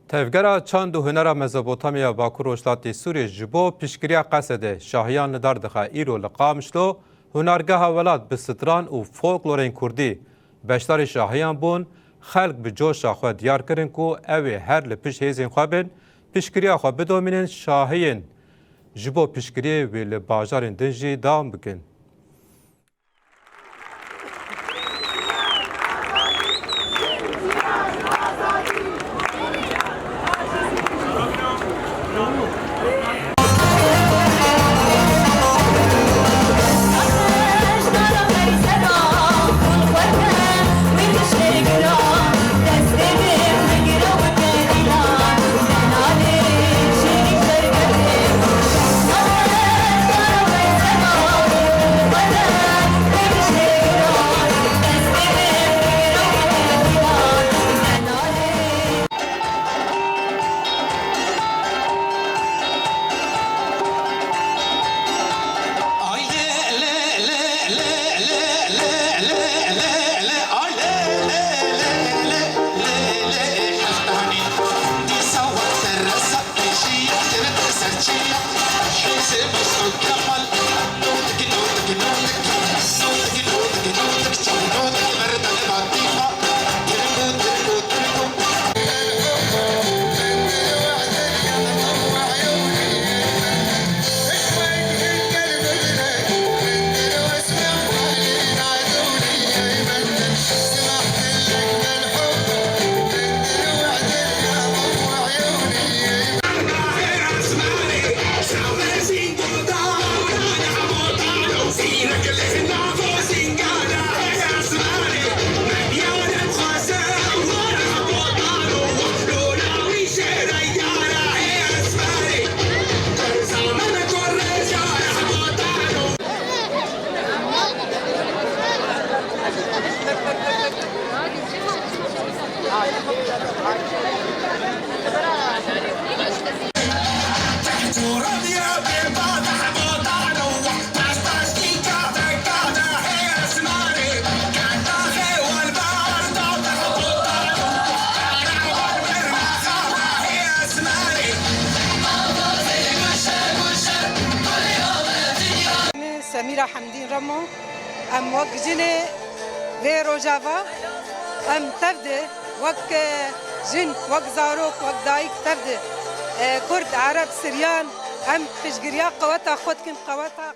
تفگرا چند و هنر مزبوطامیا باکور وشلاتی سوریه جبو پیشگیری قصده شاهیان دردخه ایرو لقامشلو هنرگاه ولاد بستران و فولکلورین کردی بشتر شاهیان بون خلق به جوش خو دیار کرن کو اوی هر لپش هیزین خوابن پیشگیری خو بدومینن شاهیان جبو پیشگیری ویل باجارین دنجی دام بکن. سميرة حمدين رمو ام وك جني في روجافا ام تفدي وك جن وك زاروك وك دايك تفدي كرد عرب سريان ام فشقريا قوتا خود كم قوتا